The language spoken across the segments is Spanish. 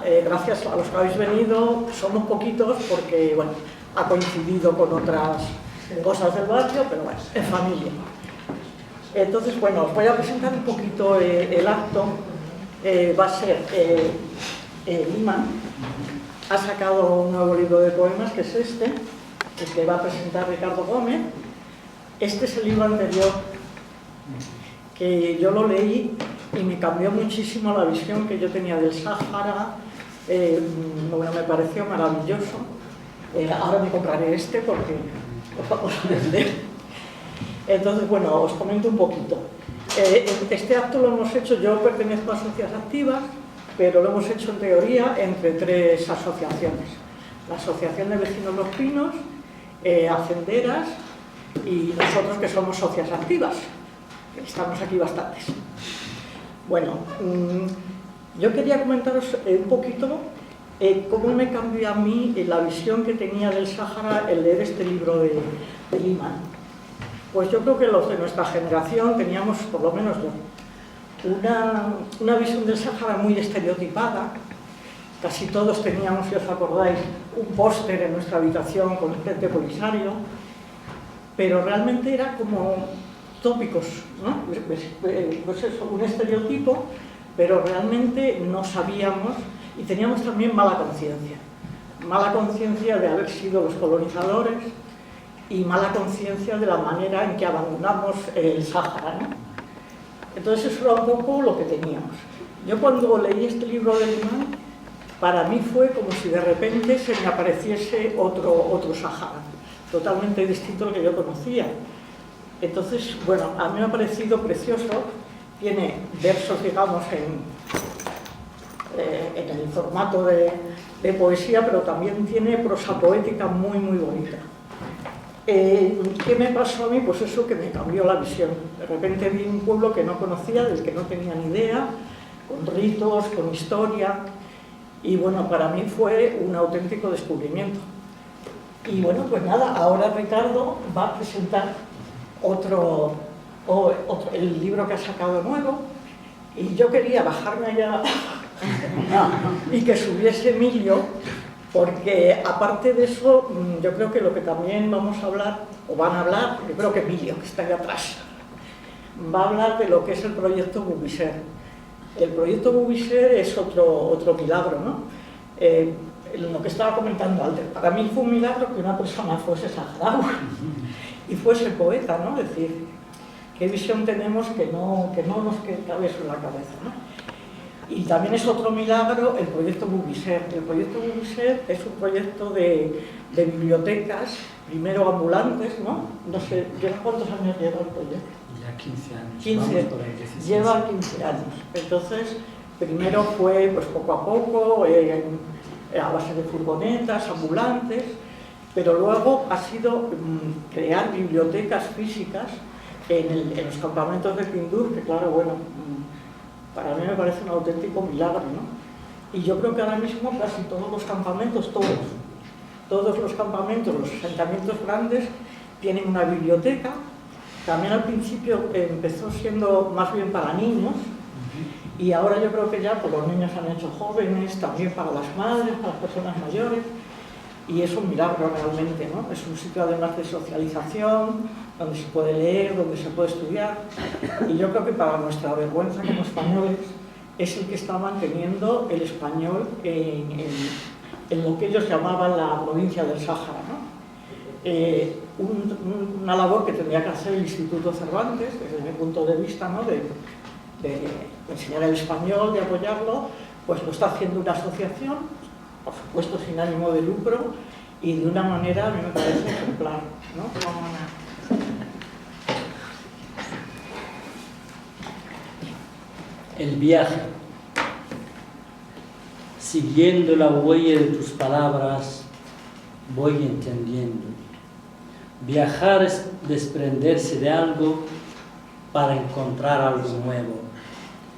nada, gracias a los que habéis venido, somos poquitos porque, bueno, ha coincidido con otras cosas del barrio, pero bueno, en familia. Entonces, bueno, os voy a presentar un poquito el acto. Va a ser Lima ha sacado un nuevo libro de poemas, que es este, el que va a presentar Ricardo Gómez. Este es el libro anterior, que yo lo leí y me cambió muchísimo la visión que yo tenía del Sáhara. Bueno, me pareció maravilloso. Ahora me compraré este porque os vamos a vender. Entonces, bueno, os comento un poquito. Este acto lo hemos hecho, yo pertenezco a Socias Activas, pero lo hemos hecho en teoría entre 3 asociaciones. La Asociación de Vecinos Los Pinos, Hacenderas y nosotros, que somos Socias Activas. Estamos aquí bastantes. Bueno, yo quería comentaros un poquito cómo me cambió a mí la visión que tenía del Sáhara el leer este libro de Lima. Pues yo creo que los de nuestra generación teníamos, por lo menos yo, una visión del Sáhara muy estereotipada. Casi todos teníamos, si os acordáis, un póster en nuestra habitación con el Frente Polisario, pero realmente era como tópicos, ¿no? Pues eso, un estereotipo, pero realmente no sabíamos, y teníamos también mala conciencia de haber sido los colonizadores y mala conciencia de la manera en que abandonamos el Sáhara, ¿no? Entonces eso era un poco lo que teníamos. Yo cuando leí este libro de Limán, para mí fue como si de repente se me apareciese otro Sáhara, totalmente distinto al que yo conocía. Entonces, bueno, a mí me ha parecido precioso. Tiene versos, digamos, en el formato de poesía, pero también tiene prosa poética muy, muy bonita. ¿Qué me pasó a mí? Pues eso, que me cambió la visión. De repente vi un pueblo que no conocía, del que no tenía ni idea, con ritos, con historia, y bueno, para mí fue un auténtico descubrimiento. Y bueno, pues nada, ahora Ricardo va a presentar el libro que ha sacado nuevo, y yo quería bajarme allá y que subiese Emilio, porque aparte de eso, yo creo que lo que también vamos a hablar, o van a hablar, yo creo que Emilio, que está ahí atrás, va a hablar de lo que es el proyecto Bubiser. El proyecto Bubiser es otro milagro, ¿no? Lo que estaba comentando antes, para mí fue un milagro que una persona fuese saharaui y fuese poeta, ¿no? Es decir, qué visión tenemos que no nos cabe sobre la cabeza, ¿no? Y también es otro milagro el proyecto Bubiser. El proyecto Bubiser es un proyecto de bibliotecas, primero ambulantes, ¿no? No sé, ¿cuántos años lleva el proyecto? Ya 15 años. 15, lleva 15 años. Entonces, primero fue pues poco a poco, a base de furgonetas, ambulantes, pero luego ha sido crear bibliotecas físicas en los campamentos de Pindur, que claro, bueno, para mí me parece un auténtico milagro, ¿no? Y yo creo que ahora mismo casi todos los campamentos, todos los campamentos, los asentamientos grandes, tienen una biblioteca. También al principio empezó siendo más bien para niños, y ahora yo creo que ya pues, los niños han hecho jóvenes, también para las madres, para las personas mayores, y es un milagro realmente, ¿no? Es un sitio además de socialización, donde se puede leer, donde se puede estudiar, y yo creo que para nuestra vergüenza como españoles es el que está manteniendo el español en lo que ellos llamaban la provincia del Sáhara, ¿no? Una labor que tendría que hacer el Instituto Cervantes, desde mi punto de vista, ¿no? de enseñar el español, de apoyarlo, pues lo está haciendo una asociación, por supuesto sin ánimo de lucro, y de una manera, a mí me parece ejemplar, ¿no? El viaje. Siguiendo la huella de tus palabras, voy entendiendo. Viajar es desprenderse de algo para encontrar algo nuevo.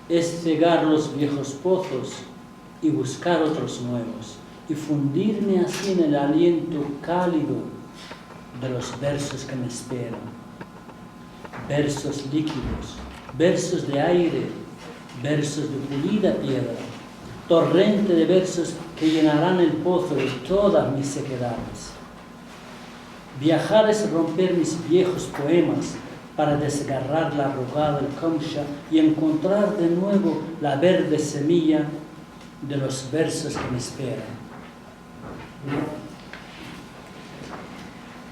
Es cegar los viejos pozos y buscar otros nuevos, y fundirme así en el aliento cálido de los versos que me esperan. Versos líquidos, versos de aire, versos de pulida piedra, torrente de versos que llenarán el pozo de todas mis sequedades. Viajar es romper mis viejos poemas para desgarrar la arrugada concha y encontrar de nuevo la verde semilla de los versos que me esperan.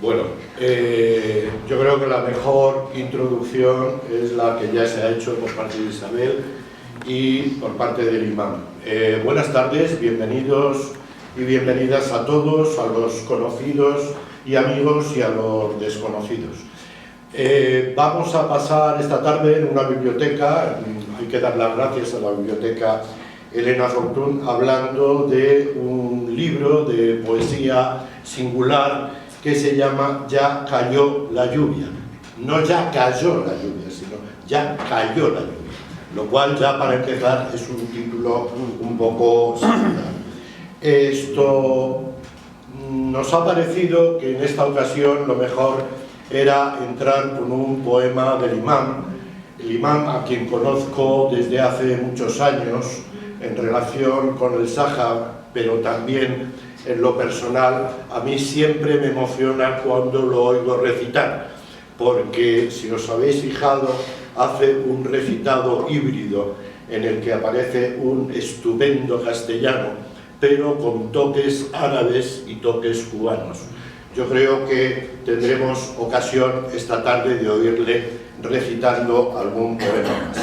Bueno, yo creo que la mejor introducción es la que ya se ha hecho por parte de Isabel y por parte del imán. Buenas tardes, bienvenidos y bienvenidas a todos, a los conocidos y amigos y a los desconocidos. Vamos a pasar esta tarde en una biblioteca, hay que dar las gracias a la biblioteca Elena Fortún, hablando de un libro de poesía singular que se llama Ya cayó la lluvia. No ya cayó la lluvia, sino ya cayó la lluvia. Lo cual ya para empezar es un título un poco singular. Esto nos ha parecido que en esta ocasión lo mejor era entrar con un poema del imán. El imán, a quien conozco desde hace muchos años en relación con el Sáhara, pero también en lo personal, a mí siempre me emociona cuando lo oigo recitar, porque si os habéis fijado, hace un recitado híbrido en el que aparece un estupendo castellano, pero con toques árabes y toques cubanos. Yo creo que tendremos ocasión esta tarde de oírle recitando algún poema más.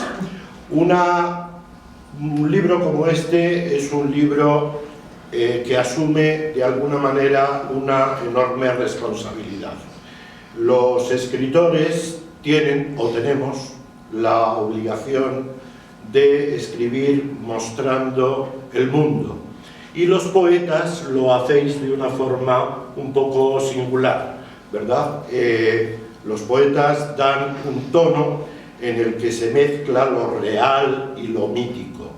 Un libro como este es un libro que asume de alguna manera una enorme responsabilidad. Los escritores tienen o tenemos la obligación de escribir mostrando el mundo, y los poetas lo hacéis de una forma un poco singular, ¿verdad? Los poetas dan un tono en el que se mezcla lo real y lo mítico,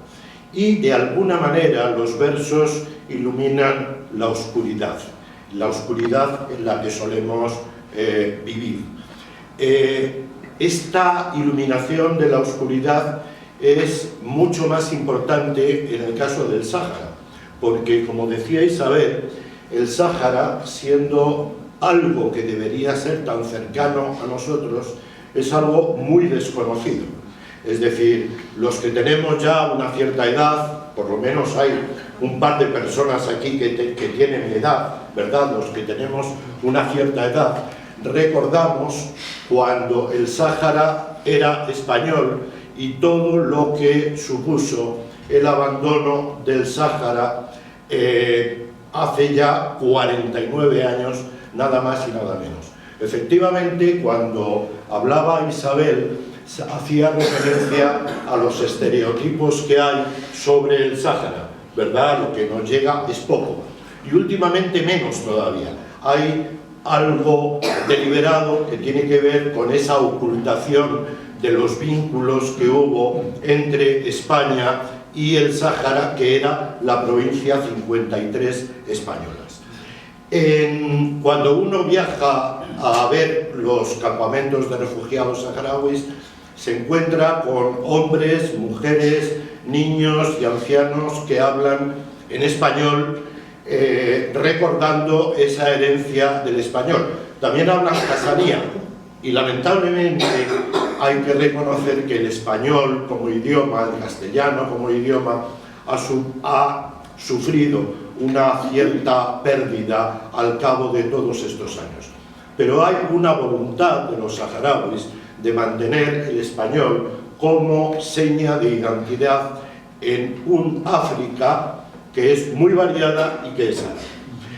y de alguna manera los versos iluminan la oscuridad en la que solemos vivir. Esta iluminación de la oscuridad es mucho más importante en el caso del Sáhara, porque, como decía Isabel, el Sáhara, siendo algo que debería ser tan cercano a nosotros, es algo muy desconocido. Es decir, los que tenemos ya una cierta edad, por lo menos hay un par de personas aquí que tienen edad, ¿verdad? Los que tenemos una cierta edad, recordamos cuando el Sáhara era español y todo lo que supuso el abandono del Sáhara hace ya 49 años, nada más y nada menos. Efectivamente, cuando hablaba Isabel, hacía referencia a los estereotipos que hay sobre el Sáhara, ¿verdad? Lo que nos llega es poco, y últimamente menos todavía. Hay algo deliberado que tiene que ver con esa ocultación de los vínculos que hubo entre España y el Sáhara, que era la provincia 53 españolas. Cuando uno viaja a ver los campamentos de refugiados saharauis, se encuentra con hombres, mujeres, niños y ancianos que hablan en español, recordando esa herencia del español. También hablan casanía, y lamentablemente hay que reconocer que el español como idioma, el castellano como idioma, ha sufrido una cierta pérdida al cabo de todos estos años. Pero hay una voluntad de los saharauis de mantener el español como seña de identidad en un África que es muy variada y que es árabe.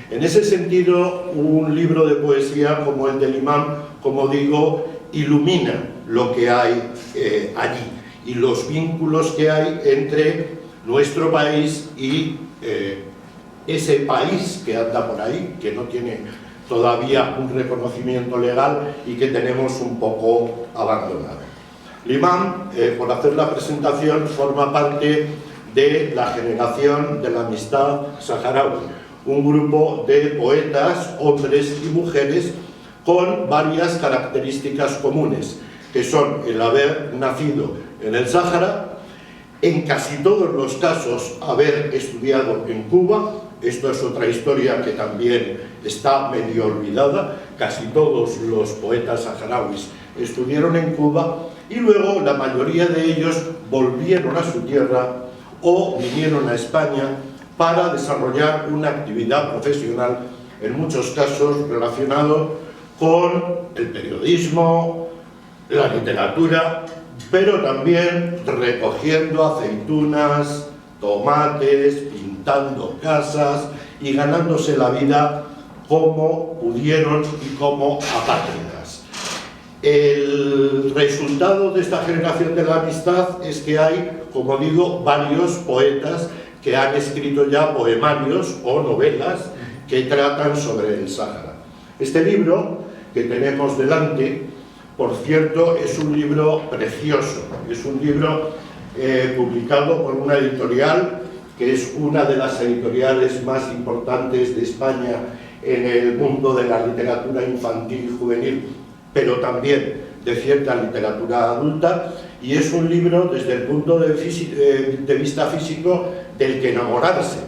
En ese sentido, un libro de poesía como el del imán, como digo, ilumina lo que hay allí y los vínculos que hay entre nuestro país y ese país que anda por ahí, que no tiene todavía un reconocimiento legal y que tenemos un poco abandonado. El imán, por hacer la presentación, forma parte de la Generación de la Amistad Saharaui, un grupo de poetas, hombres y mujeres, con varias características comunes, que son el haber nacido en el Sáhara, en casi todos los casos haber estudiado en Cuba. Esto es otra historia que también está medio olvidada. Casi todos los poetas saharauis estudiaron en Cuba y luego la mayoría de ellos volvieron a su tierra o vinieron a España para desarrollar una actividad profesional, en muchos casos relacionado con el periodismo, la literatura, pero también recogiendo aceitunas, tomates, pintando casas y ganándose la vida como pudieron y como apátridas. El resultado de esta generación de la amistad es que hay, como digo, varios poetas que han escrito ya poemarios o novelas que tratan sobre el Sáhara. Este libro que tenemos delante, por cierto, es un libro precioso, es un libro publicado por una editorial que es una de las editoriales más importantes de España en el mundo de la literatura infantil y juvenil, pero también de cierta literatura adulta, y es un libro desde el punto de vista físico del que enamorarse,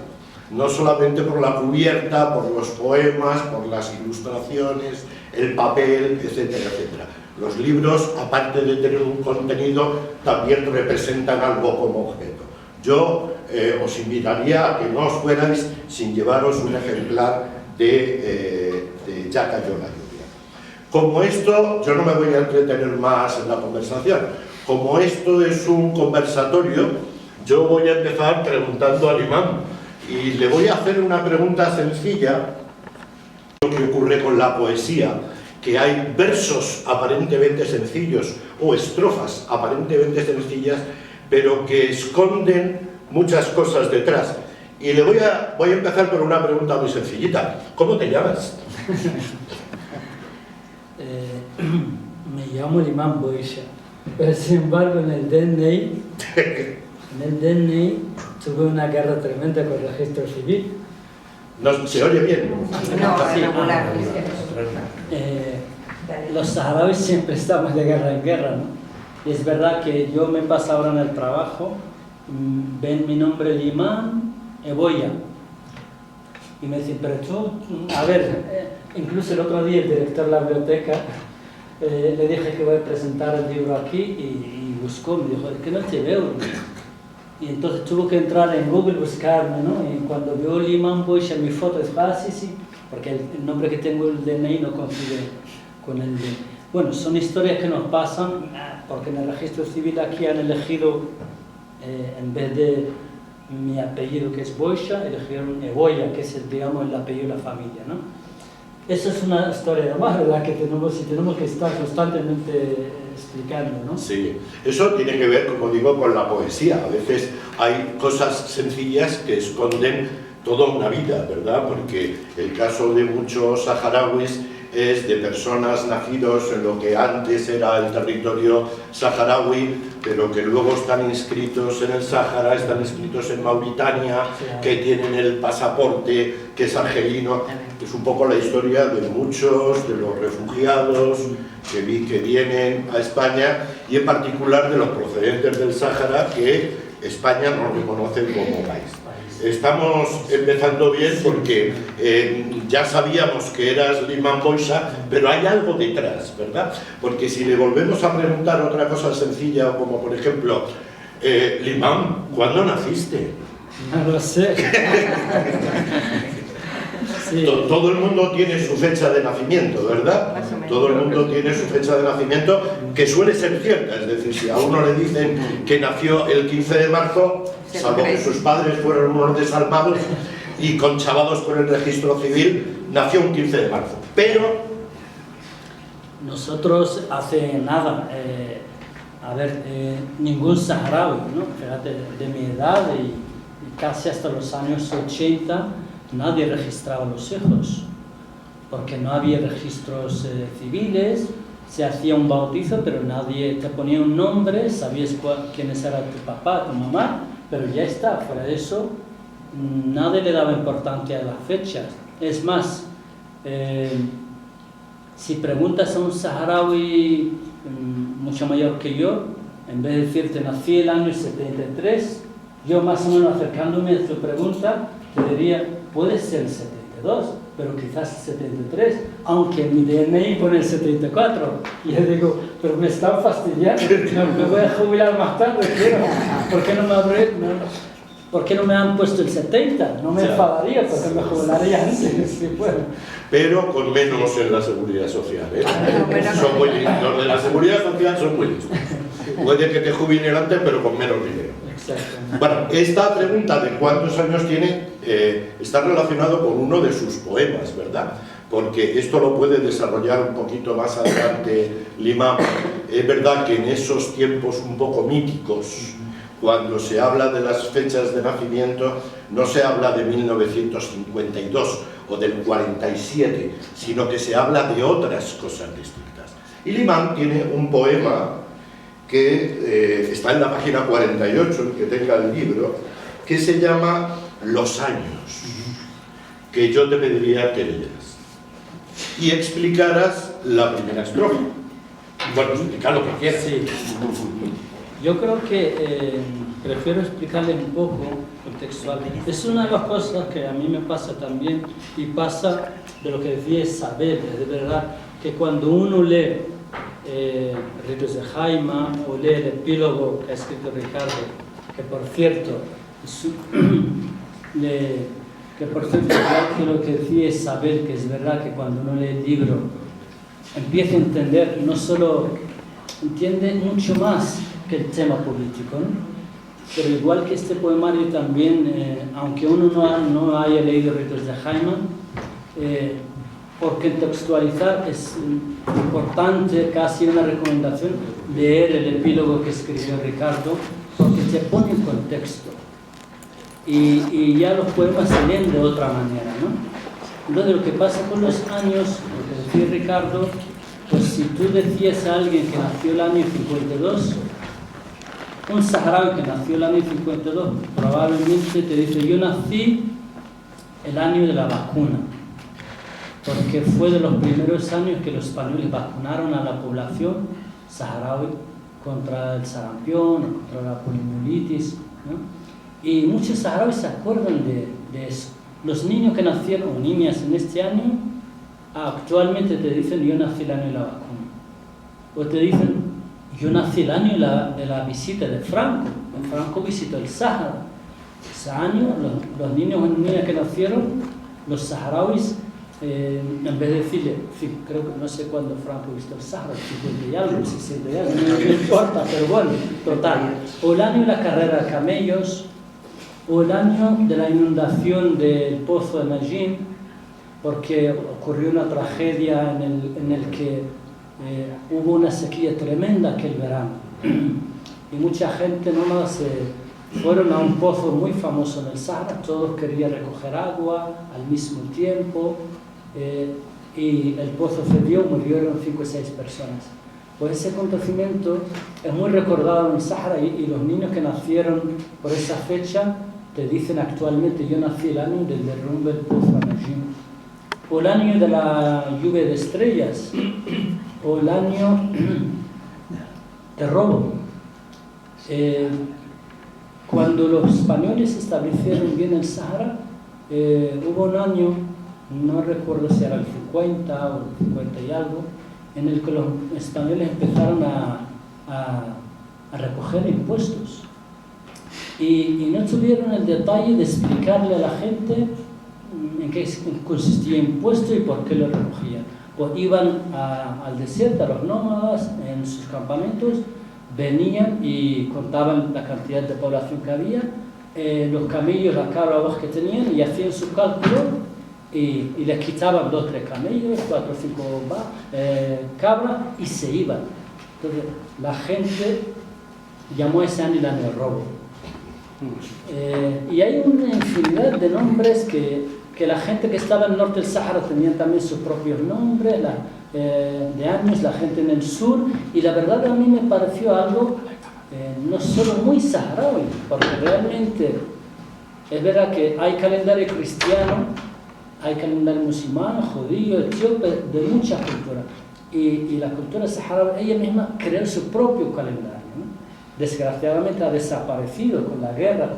no solamente por la cubierta, por los poemas, por las ilustraciones, el papel, etcétera, etcétera. Los libros, aparte de tener un contenido, también representan algo como objeto. Yo os invitaría a que no os fuerais sin llevaros un ejemplar de Ya cayó la lluvia. Como esto, yo no me voy a entretener más en la conversación, como esto es un conversatorio, yo voy a empezar preguntando al imán y le voy a hacer una pregunta sencilla. Lo que ocurre con la poesía, que hay versos aparentemente sencillos o estrofas aparentemente sencillas, pero que esconden muchas cosas detrás. Y le voy a empezar por una pregunta muy sencillita. ¿Cómo te llamas? Me llamo Imán Boisha, pero sin embargo en el DNI tuve una guerra tremenda con el registro civil. ¿No, ¿Se oye bien? No, Sí, regular. Los saharauis siempre estamos de guerra en guerra, ¿no? Y es verdad que yo me paso ahora en el trabajo, ven mi nombre Imán Eboya, y me dicen, pero tú, a ver, incluso el otro día el director de la biblioteca le dije que voy a presentar el libro aquí y buscó, me dijo, es que no te veo. Y entonces tuvo que entrar en Google, buscarme, ¿no? Y cuando vio Imán Boisha mi foto, dijo, ah, sí, sí, porque el nombre que tengo en el DNI no coincide con el de... Bueno, son historias que nos pasan, porque en el registro civil aquí han elegido, en vez de mi apellido que es Boisha, eligieron Eboya, que es, digamos, el apellido de la familia, ¿no? Esa es una historia además, ¿verdad? Que tenemos que estar constantemente explicando, ¿no? Sí, eso tiene que ver, como digo, con la poesía. A veces hay cosas sencillas que esconden toda una vida, ¿verdad? Porque el caso de muchos saharauis es de personas nacidos en lo que antes era el territorio saharaui, pero que luego están inscritos en el Sáhara, están inscritos en Mauritania, que tienen el pasaporte, que es argelino. Es un poco la historia de muchos de los refugiados que vienen a España, y en particular de los procedentes del Sáhara que España no reconoce como país. Estamos empezando bien porque ya sabíamos que eras Imán Boisha, pero hay algo detrás, ¿verdad? Porque si le volvemos a preguntar otra cosa sencilla, como por ejemplo, Imán, ¿cuándo naciste? No lo sé. Sí. Todo el mundo tiene su fecha de nacimiento, ¿verdad? Todo el mundo tiene su fecha de nacimiento, que suele ser cierta. Es decir, si a uno le dicen que nació el 15 de marzo, salvo que sus padres fueron unos desalmados y conchavados por el registro civil, nació un 15 de marzo. Pero nosotros hace nada, ningún saharaui, ¿no? Fíjate, de mi edad y casi hasta los años 80, nadie registraba los hijos, porque no había registros civiles, se hacía un bautizo, pero nadie te ponía un nombre, sabías quiénes era tu papá, tu mamá, pero ya está. Fuera de eso, nadie le daba importancia a las fechas. Es más, si preguntas a un saharaui mucho mayor que yo, en vez de decirte nací el año 73, yo más o menos acercándome a tu pregunta, te diría, puede ser el 72, pero quizás el 73, aunque en mi DNI pone el 74. Y yo digo, pero me están fastidiando, me voy a jubilar más tarde, quiero. ¿Por qué no me han puesto el 70? No me enfadaría porque me jubilaría antes, si puedo. Pero con menos en la seguridad social, ¿eh? Son muy listos. Los de la seguridad social son muy listos. Puede que te jubilen antes, pero con menos dinero. Exactamente. Bueno, esta pregunta de cuántos años tiene está relacionado con uno de sus poemas, ¿verdad? Porque esto lo puede desarrollar un poquito más adelante Limam. Es verdad que en esos tiempos un poco míticos, cuando se habla de las fechas de nacimiento, no se habla de 1952 o del 47, sino que se habla de otras cosas distintas. Y Limam tiene un poema que está en la página 48, el que tenga el libro, que se llama Los años, que yo te pediría que leyeras y explicaras la primera estrofa. Bueno, explicar lo que quieras. Sí. Yo creo que prefiero explicarle un poco contextual. Es una de las cosas que a mí me pasa también, y pasa de lo que decía Isabel, de verdad, que cuando uno lee Ritos de Jaima o lee el epílogo que ha escrito Ricardo, que por cierto, igual que lo que decía Isabel, que es verdad que cuando uno lee el libro empieza a entender, no solo entiende mucho más que el tema político, ¿no? Pero igual que este poemario también, aunque uno no haya leído Ritos de Jaima, por contextualizar es importante, casi una recomendación, leer el epílogo que escribió Ricardo, porque te pone en contexto. Y ya los poemas se leen de otra manera, ¿no? Entonces lo que pasa con los años, lo que decía Ricardo, pues si tú decías a alguien que nació el año 52, un saharaui que nació el año 52 probablemente te dice, yo nací el año de la vacuna, porque fue de los primeros años que los españoles vacunaron a la población saharaui contra el sarampión o contra la poliomielitis, ¿no? Y muchos saharauis se acuerdan de eso. Los niños que nacieron, o niñas en este año, actualmente te dicen, yo nací el año de la vacuna. O te dicen, yo nací el año de la visita de Franco. Franco visitó el Sáhara. Ese año, los niños o niñas que nacieron, los saharauis, en vez de decirle, creo que no sé cuándo Franco visitó el Sáhara, 50 y algo, 60 y algo, no importa, pero bueno, total. O el año de la carrera de camellos, o el año de la inundación del pozo de Najin, porque ocurrió una tragedia en el que hubo una sequía tremenda aquel verano. Y mucha gente nómada se fueron a un pozo muy famoso en el Sahara, todos querían recoger agua al mismo tiempo, y el pozo cedió, murieron 5 o 6 personas. Pues ese acontecimiento es muy recordado en el Sahara, y los niños que nacieron por esa fecha te dicen actualmente, yo nací el año del derrumbe del pozo Najin, o el año de la lluvia de estrellas, o el año de robo. Cuando los españoles establecieron bien el Sahara, hubo un año, no recuerdo si era el 50 o el 50 y algo, en el que los españoles empezaron a recoger impuestos. Y no tuvieron el detalle de explicarle a la gente en qué consistía el impuesto y por qué lo recogían. Pues iban al desierto, a los nómadas, en sus campamentos, venían y contaban la cantidad de población que había, los camellos, las cabras que tenían, y hacían su cálculo y les quitaban 2 o 3 camellos, 4 o 5 cabras, y se iban. Entonces la gente llamó a ese año el año del robo. Y hay una infinidad de nombres que la gente que estaba en el norte del Sahara tenían también sus propios nombres, de años, la gente en el sur, y la verdad a mí me pareció algo no solo muy saharaui, porque realmente es verdad que hay calendario cristiano, hay calendario musulmán, judío, etíope, de muchas culturas, y la cultura saharaui ella misma creó su propio calendario, ¿no? desgraciadamente ha desaparecido con la guerra,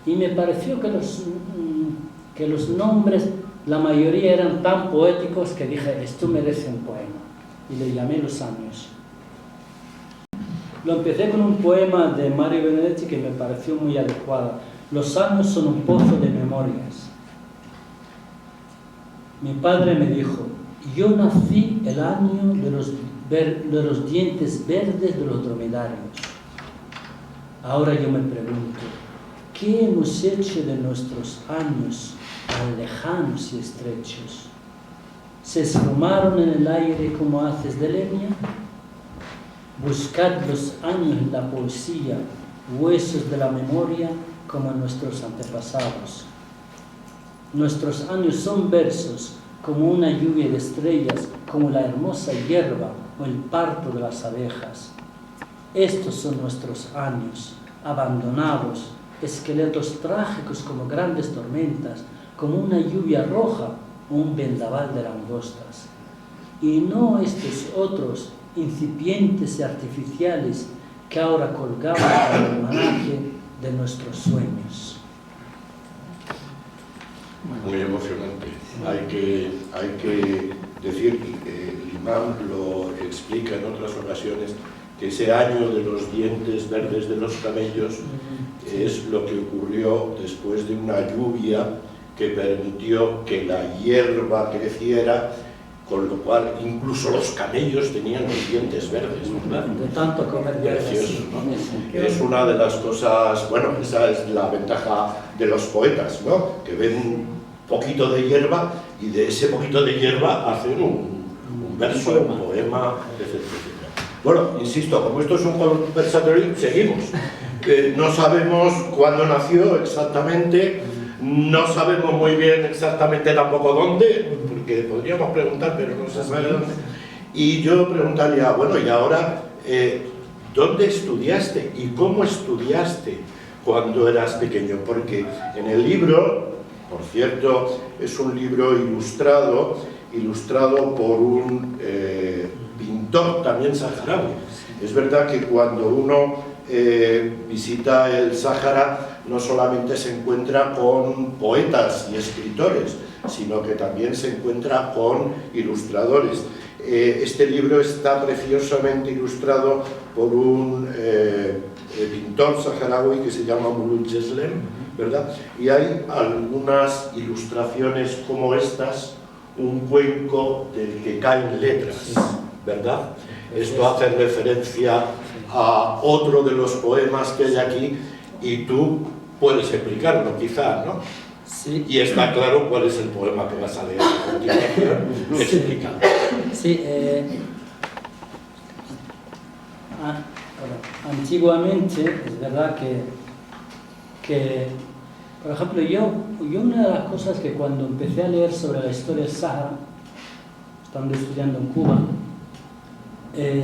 y me pareció que los nombres, la mayoría eran tan poéticos que dije, esto merece un poema, y le llamé Los años. Lo empecé con un poema de Mario Benedetti que me pareció muy adecuado. Los años son un pozo de memorias. Mi padre me dijo, yo nací el año de los dientes verdes de los dromedarios. Ahora yo me pregunto, ¿qué hemos hecho de nuestros años tan lejanos y estrechos? ¿Se esfumaron en el aire como haces de leña? Buscad los años en la poesía, huesos de la memoria, como nuestros antepasados. Nuestros años son versos, como una lluvia de estrellas, como la hermosa hierba o el parto de las abejas. Estos son nuestros años, abandonados, esqueletos trágicos como grandes tormentas, como una lluvia roja o un vendaval de langostas. Y no estos otros, incipientes y artificiales, que ahora colgamos en el almanaque de nuestros sueños. Muy emocionante. Hay que decir, Imam lo explica en otras ocasiones, que ese año de los dientes verdes de los camellos es lo que ocurrió después de una lluvia que permitió que la hierba creciera, con lo cual incluso los camellos tenían los dientes verdes, ¿verdad? De tanto comer precioso, ¿no? Es una de las cosas, bueno, esa es la ventaja de los poetas, ¿no? Que ven un poquito de hierba y de ese poquito de hierba hacen un verso, un poema, etc. Bueno, insisto, como esto es un conversatorio, seguimos. No sabemos cuándo nació exactamente, no sabemos muy bien exactamente tampoco dónde, porque podríamos preguntar, pero no se sabe dónde. Y yo preguntaría, bueno, y ahora, ¿dónde estudiaste y cómo estudiaste cuando eras pequeño? Porque en el libro, por cierto, es un libro ilustrado por un pintor también saharaui. Es verdad que cuando uno visita el Sáhara no solamente se encuentra con poetas y escritores, sino que también se encuentra con ilustradores. Este libro está preciosamente ilustrado por un pintor saharaui que se llama Muluk Jeslem, ¿verdad? Y hay algunas ilustraciones como estas, un cuenco del que caen letras, ¿verdad? Esto hace referencia a otro de los poemas que hay aquí y tú puedes explicarlo quizás, ¿no? Sí. Y está claro cuál es el poema que vas a leer a continuación. Explica. Sí, antiguamente es verdad que por ejemplo, yo una de las cosas que cuando empecé a leer sobre la historia del Sáhara, estando estudiando en Cuba,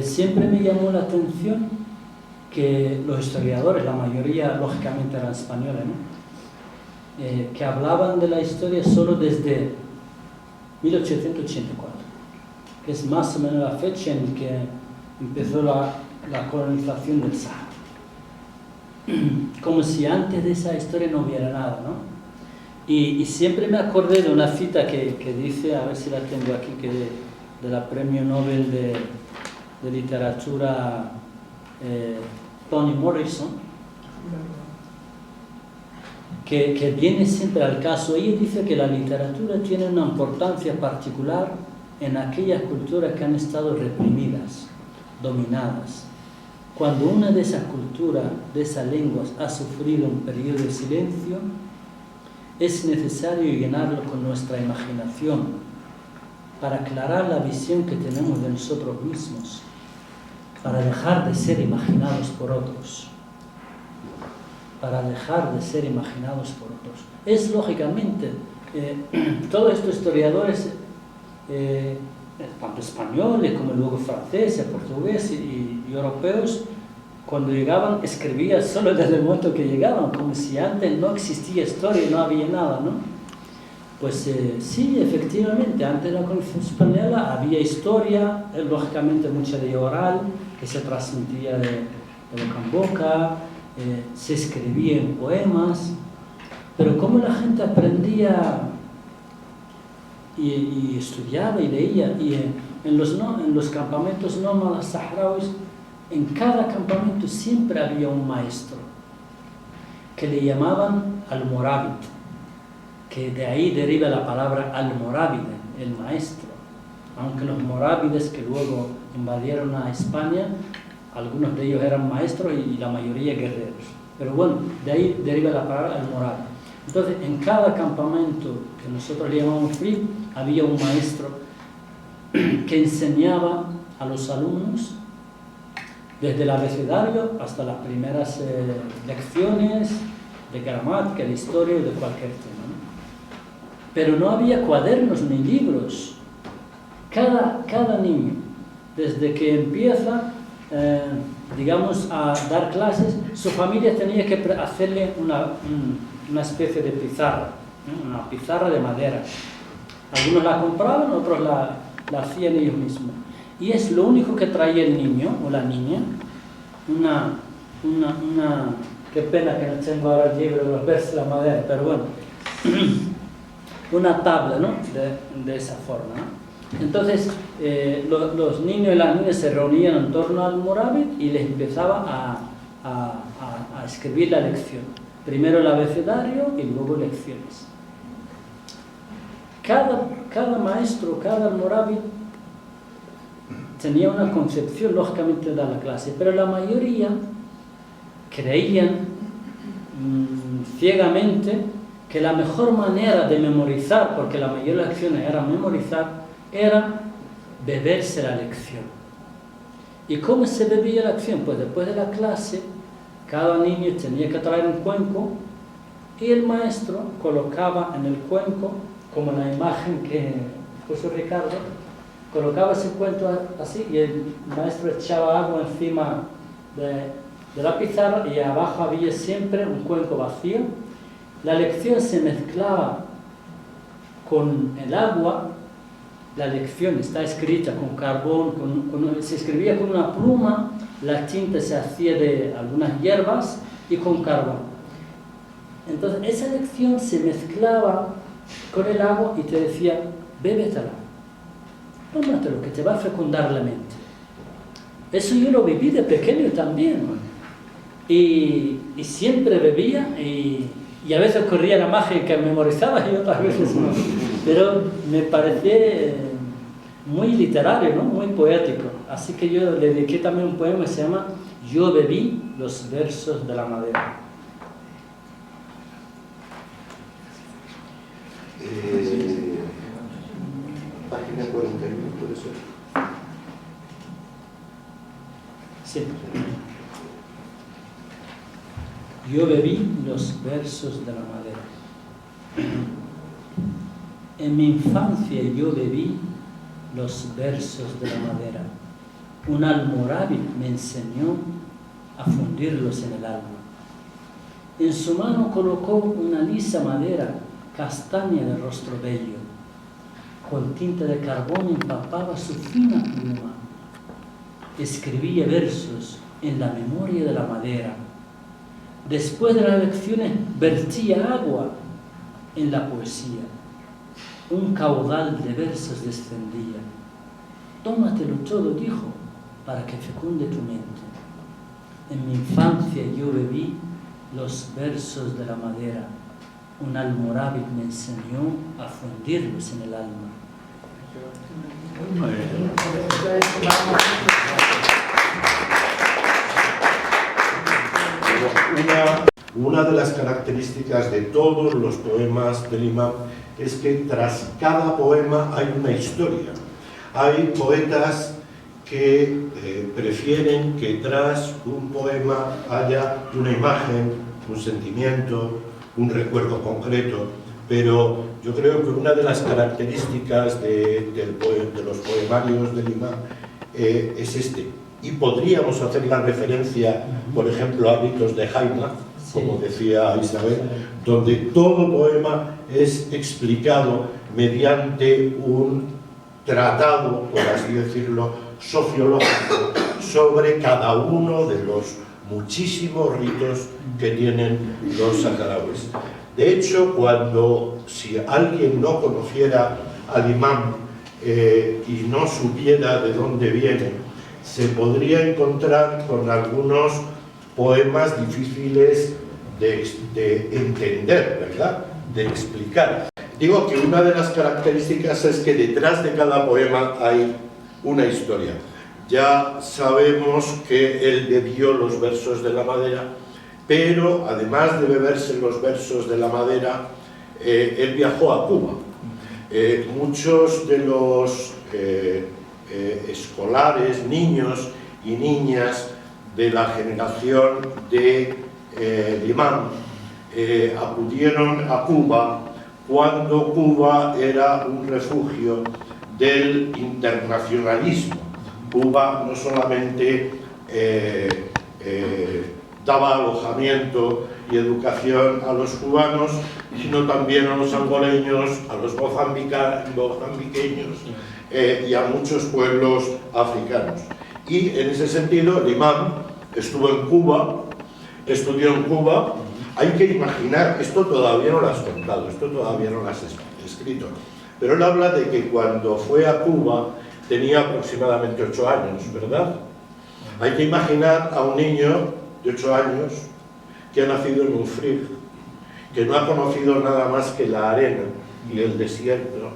siempre me llamó la atención que los historiadores, la mayoría lógicamente eran españoles, ¿no? Que hablaban de la historia solo desde 1884, que es más o menos la fecha en que empezó la colonización del Sáhara. Como si antes de esa historia no hubiera nada, ¿no? Y siempre me acordé de una cita que dice, a ver si la tengo aquí, que de la Premio Nobel de Literatura Toni Morrison, que viene siempre al caso. Ella dice que la literatura tiene una importancia particular en aquellas culturas que han estado reprimidas, dominadas. Cuando una de esas culturas, de esas lenguas, ha sufrido un periodo de silencio, es necesario llenarlo con nuestra imaginación para aclarar la visión que tenemos de nosotros mismos, para dejar de ser imaginados por otros. Para dejar de ser imaginados por otros. Es lógicamente, todos estos historiadores, tanto españoles como luego franceses, portugueses y europeos, cuando llegaban escribían solo desde el momento que llegaban, como si antes no existía historia, no había nada, ¿no? Pues sí, efectivamente, antes de la colonización española había historia, lógicamente mucha de oral, que se transmitía de boca en boca, se escribían poemas, pero como la gente aprendía y estudiaba y leía, y en los campamentos nómadas saharauis, en cada campamento siempre había un maestro que le llamaban almorábid, que de ahí deriva la palabra almorábide, el maestro. Aunque los morávides que luego invadieron a España, algunos de ellos eran maestros y la mayoría guerreros. Pero bueno, de ahí deriva la palabra almorábide. Entonces, en cada campamento que nosotros le llamamos free, había un maestro que enseñaba a los alumnos desde el abecedario hasta las primeras lecciones de gramática, de historia y de cualquier tema, ¿no? Pero no había cuadernos ni libros. Cada niño, desde que empieza, digamos, a dar clases, su familia tenía que hacerle una especie de pizarra, ¿no? Una pizarra de madera. Algunos la compraban, otros la hacían ellos mismos. Y es lo único que traía el niño o la niña, qué pena que no tengo ahora el libro de los versos de la madera, pero bueno, una tabla, ¿no? de esa forma, ¿no? Entonces, los niños y las niñas se reunían en torno al morábid y les empezaba a escribir la lección. Primero el abecedario y luego lecciones. Cada maestro, cada morábid tenía una concepción, lógicamente, de la clase, pero la mayoría creían ciegamente que la mejor manera de memorizar, porque la mayoría de las lecciones eran memorizar, era beberse la lección. ¿Y cómo se bebía la lección? Pues después de la clase, cada niño tenía que traer un cuenco y el maestro colocaba en el cuenco, como la imagen que puso Ricardo, colocaba ese cuenco así y el maestro echaba agua encima de la pizarra y abajo había siempre un cuenco vacío. La lección se mezclaba con el agua. La lección está escrita con carbón, se escribía con una pluma, la tinta se hacía de algunas hierbas y con carbón. Entonces esa lección se mezclaba con el agua y te decía, bébetela, tómatelo que te va a fecundar la mente. Eso yo lo viví de pequeño también, y siempre bebía y a veces ocurría la magia que memorizaba y otras veces no. Pero me parecía muy literario, ¿no? Muy poético. Así que yo le dediqué también un poema que se llama Yo bebí los versos de la madera. Página 41, puede ser. Sí. Yo bebí los versos de la madera. En mi infancia yo bebí los versos de la madera. Un almorábid me enseñó a fundirlos en el alma. En su mano colocó una lisa madera, castaña de rostro bello. Con tinta de carbón empapaba su fina pluma. Escribía versos en la memoria de la madera. Después de las lecciones vertía agua en la poesía. Un caudal de versos descendía. Tómatelo todo, dijo, para que fecunde tu mente. En mi infancia yo bebí los versos de la madera. Un almorábid me enseñó a fundirlos en el alma. Una de las características de todos los poemas del imam es que tras cada poema hay una historia. Hay poetas que prefieren que tras un poema haya una imagen, un sentimiento, un recuerdo concreto, pero yo creo que una de las características de los poemarios del imam es este. Y podríamos hacer la referencia, por ejemplo, a Ritos de Haydn, como decía Isabel, donde todo poema es explicado mediante un tratado, por así decirlo, sociológico sobre cada uno de los muchísimos ritos que tienen los saharauis. De hecho, si alguien no conociera al imán y no supiera de dónde viene, se podría encontrar con algunos poemas difíciles de entender, ¿verdad?, de explicar. Digo que una de las características es que detrás de cada poema hay una historia. Ya sabemos que él bebió los versos de la madera, pero además de beberse los versos de la madera, él viajó a Cuba. Muchos de los escolares, niños y niñas de la generación de Imán acudieron a Cuba cuando Cuba era un refugio del internacionalismo. Cuba no solamente daba alojamiento y educación a los cubanos, sino también a los angoleños, a los mozambiqueños y a muchos pueblos africanos. Y en ese sentido, el imán estuvo en Cuba, estudió en Cuba. Hay que imaginar, esto todavía no lo has contado, esto todavía no lo has escrito, pero él habla de que cuando fue a Cuba tenía aproximadamente 8 años, ¿verdad? Hay que imaginar a un niño de 8 años que ha nacido en un frig, que no ha conocido nada más que la arena y el desierto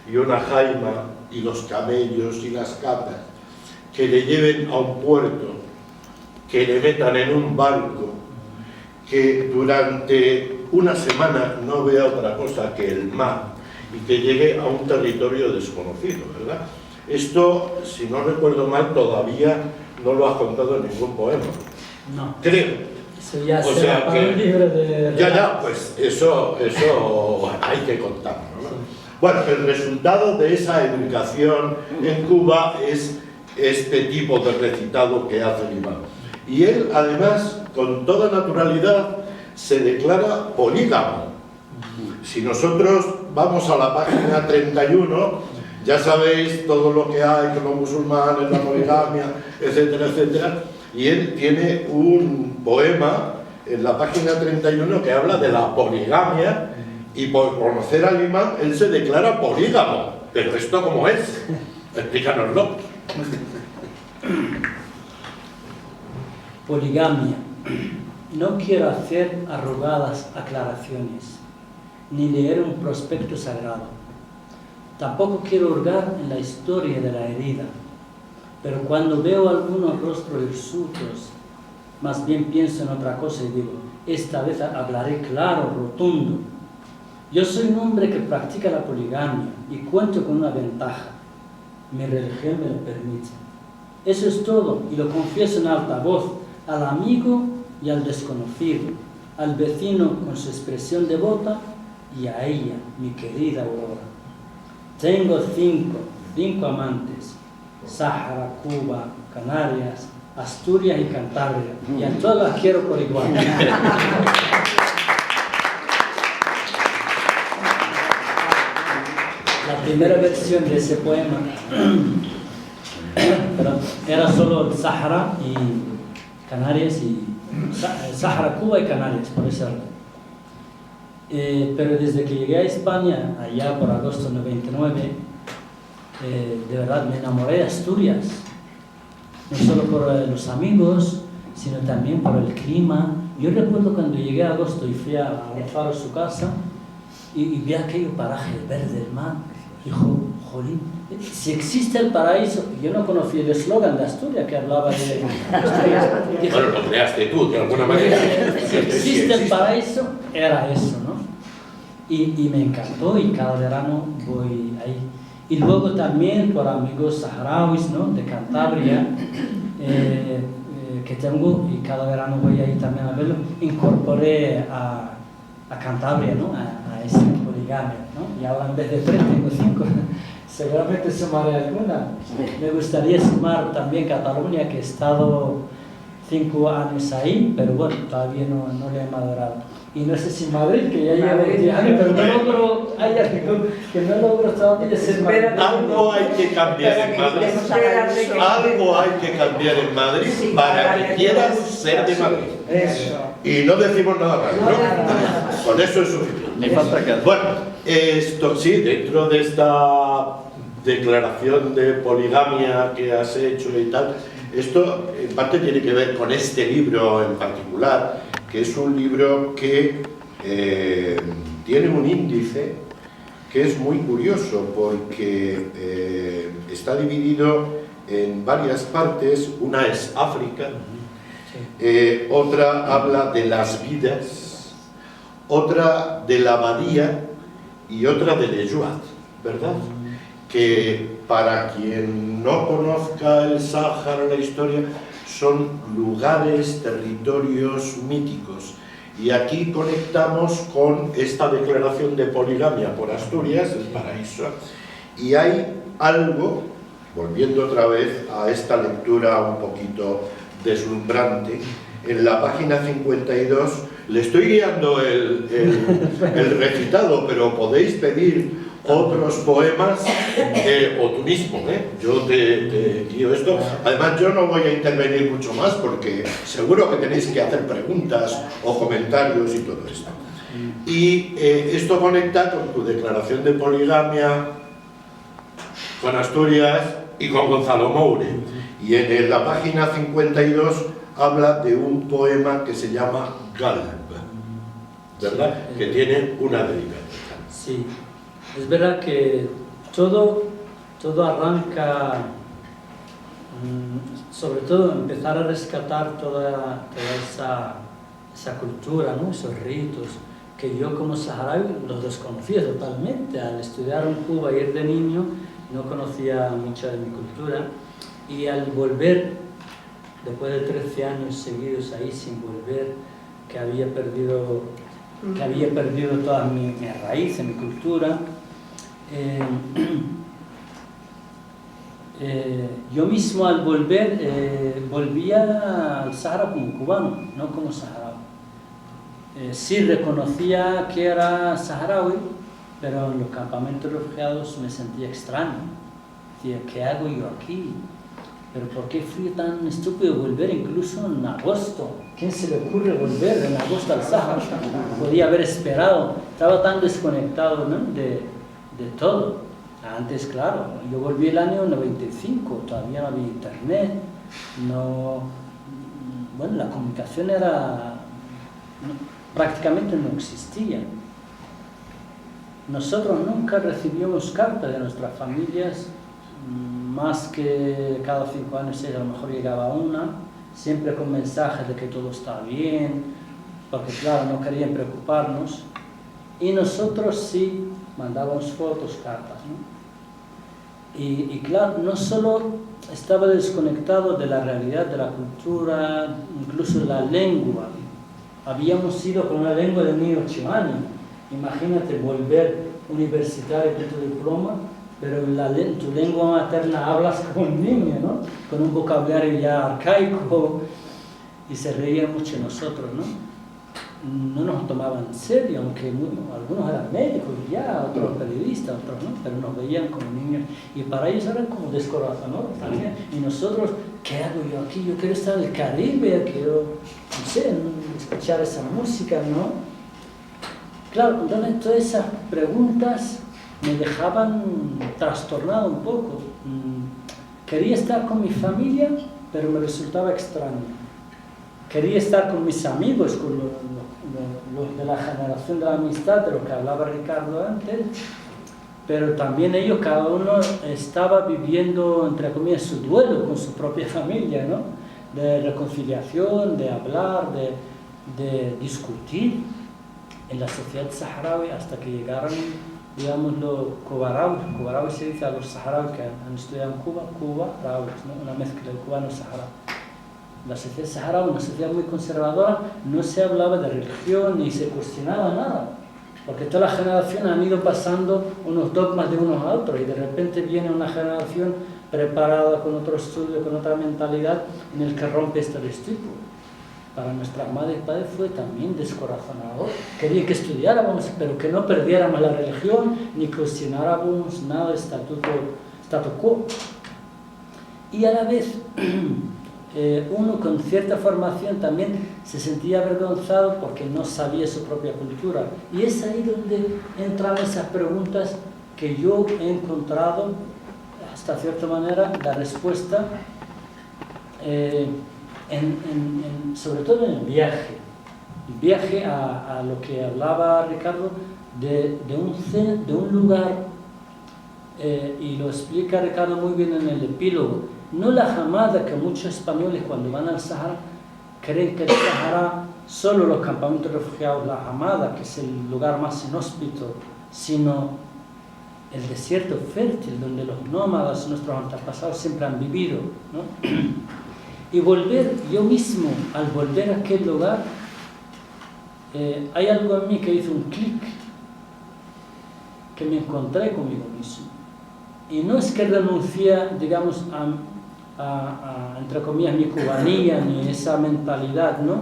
y una jaima y los camellos y las cabras, que le lleven a un puerto, que le metan en un barco, que durante una semana no vea otra cosa que el mar y que llegue a un territorio desconocido, ¿verdad? Esto, si no recuerdo mal, todavía no lo has contado en ningún poema. No. Creo. Eso ya O será sea para que, un libro de... Ya, pues eso hay que contarlo, ¿no? Sí. Bueno, el resultado de esa educación en Cuba es este tipo de recitado que hace el imán. Y él, además, con toda naturalidad, se declara polígamo. Si nosotros vamos a la página 31, ya sabéis todo lo que hay con los musulmanes, la poligamia, etcétera, etcétera. Y él tiene un poema en la página 31 que habla de la poligamia, y por conocer al imán, él se declara polígamo. Pero ¿esto cómo es? Explícanoslo. Poligamia. No quiero hacer arrugadas aclaraciones, ni leer un prospecto sagrado. Tampoco quiero hurgar en la historia de la herida, pero cuando veo algunos rostros hirsutos, más bien pienso en otra cosa y digo, esta vez hablaré claro, rotundo. Yo soy un hombre que practica la poligamia y cuento con una ventaja. Mi religión me lo permite. Eso es todo, y lo confieso en alta voz, al amigo y al desconocido, al vecino con su expresión devota y a ella, mi querida Aurora. Tengo cinco amantes: Sáhara, Cuba, Canarias, Asturias y Cantabria, y a todas las quiero por igual. La primera versión de ese poema era solo el Sáhara y Canarias, y Sáhara, Cuba y Canarias, por ese orden. Pero desde que llegué a España, allá por agosto de 99, de verdad me enamoré de Asturias, no solo por los amigos, sino también por el clima. Yo recuerdo cuando llegué a agosto y fui a almorzar a su casa y vi aquello paraje verde del mar. Dijo, jolín, si existe el paraíso. Yo no conocía el eslogan de Asturias que hablaba de Asturias. Bueno, lo creaste tú, de alguna manera. Si existe el paraíso, era eso, ¿no? Y me encantó, y cada verano voy ahí. Y luego también por amigos saharauis, ¿no?, de Cantabria, que tengo, y cada verano voy ahí también a verlo. Incorporé a Cantabria, ¿no?, a esa poligamia, ¿no? Y ahora en vez de 3 tengo 5. Seguramente sumaré alguna. Me gustaría sumar también Cataluña, que he estado 5 años ahí, pero bueno, todavía no le he madurado. Y no sé si Madrid, que ya llevo 10 años, pero no logro, hay algo que no logro todavía ser Madrid. Algo hay que cambiar en Madrid. Algo hay que cambiar en Madrid para que quieras ser de Madrid. Eso. Y no decimos nada más, ¿no? Con eso es suficiente. Me falta que... Bueno, esto sí, dentro de esta declaración de poligamia que has hecho y tal, esto en parte tiene que ver con este libro en particular, que es un libro que tiene un índice que es muy curioso porque está dividido en varias partes. Una es África, otra habla de las vidas, otra de la abadía y otra del Ejuat, ¿verdad? Que para quien no conozca el Sáhara, la historia, son lugares, territorios míticos. Y aquí conectamos con esta declaración de poligamia por Asturias, el paraíso, y hay algo, volviendo otra vez a esta lectura un poquito deslumbrante, en la página 52, le estoy guiando el recitado, pero podéis pedir otros poemas, o tú mismo, yo te guío esto. Además, yo no voy a intervenir mucho más porque seguro que tenéis que hacer preguntas o comentarios y todo esto. Y esto conecta con tu declaración de poligamia, con Asturias y con Gonzalo Moure. Y en la página 52 habla de un poema que se llama Galb, ¿verdad? Que tiene una dedicación. Sí. Es verdad que todo arranca, sobre todo empezar a rescatar toda esa cultura, ¿no? Esos ritos, que yo como saharaui los desconocía totalmente. Al estudiar en Cuba y ir de niño no conocía mucho de mi cultura, y al volver, después de 13 años seguidos ahí sin volver, que había perdido toda mi raíz, mi cultura, yo mismo al volver volvía al Sahara como cubano, no como saharaui. Sí reconocía que era saharaui, pero en los campamentos de refugiados me sentía extraño. Decía, ¿qué hago yo aquí? ¿Pero por qué fui tan estúpido volver incluso en agosto? ¿Quién se le ocurre volver en agosto al Sahara? Podía haber esperado, estaba tan desconectado, ¿no? de todo. Antes, claro, yo volví el año 95, todavía no había internet, bueno, la comunicación prácticamente no existía. Nosotros nunca recibíamos cartas de nuestras familias, más que cada 5 años, 6, a lo mejor llegaba una, siempre con mensajes de que todo estaba bien, porque claro, no querían preocuparnos, y nosotros sí mandábamos fotos, cartas, ¿no? Y claro, no solo estaba desconectado de la realidad, de la cultura, incluso de la lengua. Habíamos ido con una lengua de 18 años. Imagínate volver universitario con tu diploma, pero en tu lengua materna hablas como un niño, ¿no? Con un vocabulario ya arcaico, y se reían mucho de nosotros, ¿no? No nos tomaban en serio, aunque algunos eran médicos ya, otros periodistas, otros no, pero nos veían como niños, y para ellos eran como descorazonados también. Y nosotros, ¿qué hago yo aquí? Yo quiero estar en el Caribe, quiero, no sé, escuchar esa música, ¿no? Claro, entonces todas esas preguntas me dejaban trastornado un poco. Quería estar con mi familia, pero me resultaba extraño. Quería estar con mis amigos, con los de la generación de la amistad, de lo que hablaba Ricardo antes, pero también ellos, cada uno estaba viviendo, entre comillas, su duelo con su propia familia, ¿no? De reconciliación, de hablar, de discutir en la sociedad saharaui, hasta que llegaron, digamos, los cubarauis. Cubarauis se dice a los saharauis que han estudiado en Cuba, cubarauis, ¿no? Una mezcla de cubano y saharaui. La sociedad saharaui, una sociedad muy conservadora, no se hablaba de religión ni se cuestionaba nada, porque todas las generaciones han ido pasando unos dogmas de unos a otros, y de repente viene una generación preparada con otro estudio, con otra mentalidad, en el que rompe este estereotipo. Para nuestras madres y padres fue también descorazonador. Quería que estudiáramos, pero que no perdiéramos la religión, ni cuestionáramos nada del statu quo. Y a la vez, uno con cierta formación también se sentía avergonzado porque no sabía su propia cultura. Y es ahí donde entran esas preguntas que yo he encontrado, hasta cierta manera, la respuesta, sobre todo en el viaje a lo que hablaba Ricardo, de un lugar, y lo explica Ricardo muy bien en el epílogo. No la Hamada, que muchos españoles cuando van al Sahara creen que el Sahara, solo los campamentos de refugiados, la Hamada, que es el lugar más inhóspito, sino el desierto fértil donde los nómadas, nuestros antepasados, siempre han vivido, ¿no? Y volver, yo mismo, al volver a aquel lugar, hay algo en mí que hizo un clic, que me encontré conmigo mismo. Y no es que renuncié, digamos, entre comillas, mi cubanía, ni esa mentalidad, ¿no?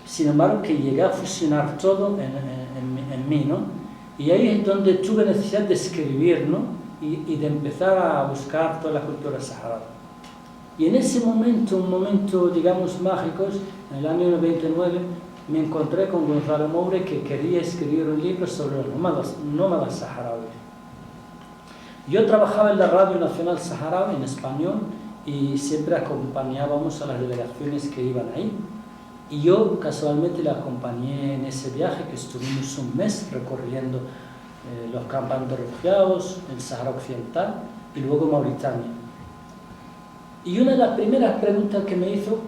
Sin embargo, que llegué a fusionar todo en mí, ¿no? Y ahí es donde tuve necesidad de escribir, ¿no? Y de empezar a buscar toda la cultura saharaui. Y en ese momento, un momento, digamos, mágico, en el año 99, me encontré con Gonzalo Moure, que quería escribir un libro sobre los nómadas saharauis. Yo trabajaba en la Radio Nacional Saharaui en español y siempre acompañábamos a las delegaciones que iban ahí. Y yo casualmente le acompañé en ese viaje, que estuvimos un mes recorriendo los campamentos de refugiados, el Sahara Occidental y luego Mauritania. Y una de las primeras preguntas que me hizo,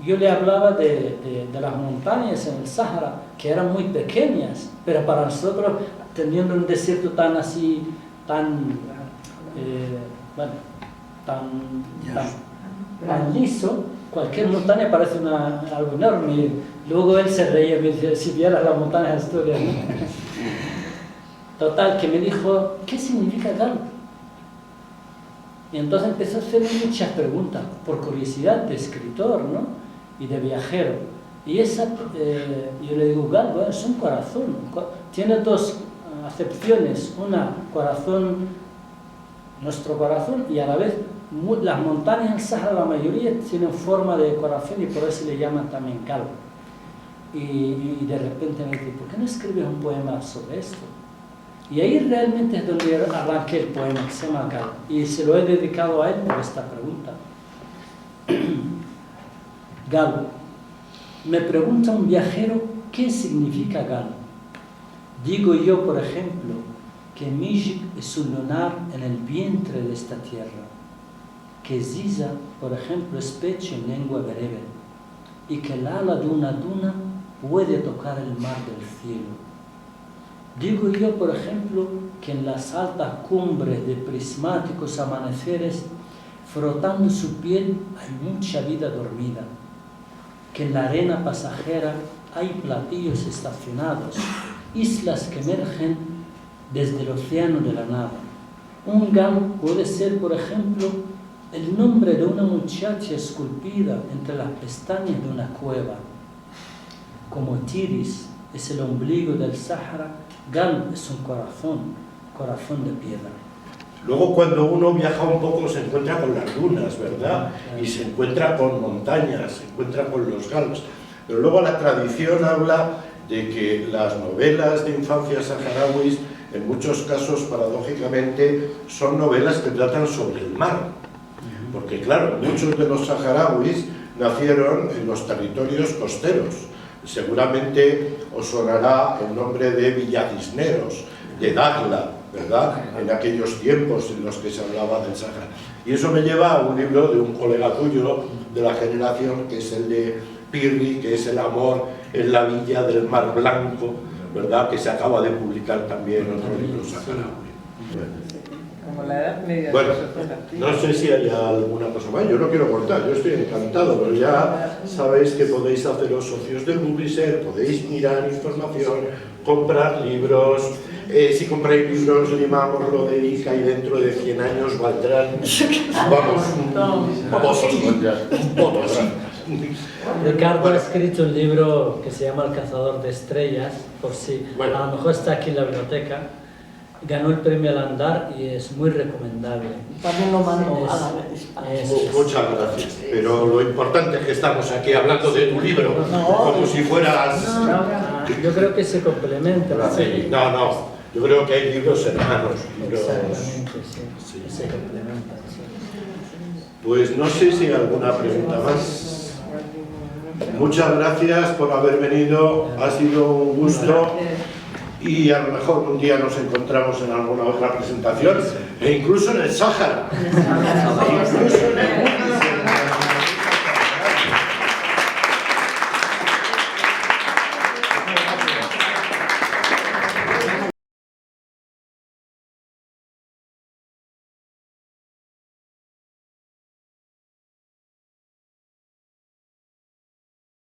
yo le hablaba de las montañas en el Sahara, que eran muy pequeñas, pero para nosotros, teniendo un desierto tan así, tan liso, cualquier montaña parece algo enorme. Y luego él se reía y me decía, si vieras las montañas de Asturias, ¿no? Total, que me dijo, ¿qué significa Galo? Y entonces empezó a hacerme muchas preguntas, por curiosidad de escritor, ¿no? Y de viajero. Y yo le digo, Galo es un corazón. Tiene dos acepciones. Una, corazón, nuestro corazón, y a la vez las montañas del Sahara, la mayoría tienen forma de corazón y por eso le llaman también Galo. Y de repente me dice, ¿por qué no escribes un poema sobre esto? Y ahí realmente es donde arranqué el poema, que se llama Galo. Y se lo he dedicado a él por esta pregunta. Galo. Me pregunta un viajero, ¿qué significa Galo? Digo yo, por ejemplo, que Mijik es un lunar en el vientre de esta tierra, que Ziza, por ejemplo, es pecho en lengua bereber, y que el ala de una duna puede tocar el mar del cielo. Digo yo, por ejemplo, que en las altas cumbres de prismáticos amaneceres, frotando su piel, hay mucha vida dormida, que en la arena pasajera hay platillos estacionados, islas que emergen desde el océano de la nada. Un galo puede ser, por ejemplo, el nombre de una muchacha esculpida entre las pestañas de una cueva. Como Tiris es el ombligo del Sahara, Galo es un corazón de piedra. Luego, cuando uno viaja un poco, se encuentra con las dunas, ¿verdad? Y se encuentra con montañas, se encuentra con los galos. Pero luego la tradición habla de que las novelas de infancia saharauis, en muchos casos, paradójicamente, son novelas que tratan sobre el mar. Porque, claro, muchos de los saharauis nacieron en los territorios costeros. Seguramente os sonará el nombre de Villacisneros, de Dagla, ¿verdad? En aquellos tiempos en los que se hablaba del Sahara. Y eso me lleva a un libro de un colega tuyo de la generación, que es el de Pirri, que es El amor en la villa del Mar Blanco, ¿verdad? Que se acaba de publicar también otro libro saharaui. Como la Edad Media. Bueno, no sé si hay alguna cosa más, yo no quiero cortar, yo estoy encantado, pero ya sabéis que podéis haceros socios del Publisher, podéis mirar información, comprar libros, Si compráis libros, Limam os lo dedica y dentro de 100 años valdrán, vamos, votos. Ricardo Bueno. ha escrito un libro que se llama El cazador de estrellas, por si Bueno. a lo mejor está aquí en la biblioteca. Ganó el premio al andar y es muy recomendable. También lo mando Es- a la vez. Muchas gracias, pero lo importante es que estamos aquí hablando de tu libro, como si fueras... Yo creo que se complementa. Sí, no, yo creo que hay libros hermanos, libros... Exactamente, sí. Sí. Se complementa. Sí. Pues no sé si hay alguna pregunta más. Muchas gracias por haber venido, ha sido un gusto y a lo mejor un día nos encontramos en alguna otra presentación e incluso en el Sáhara. Incluso en el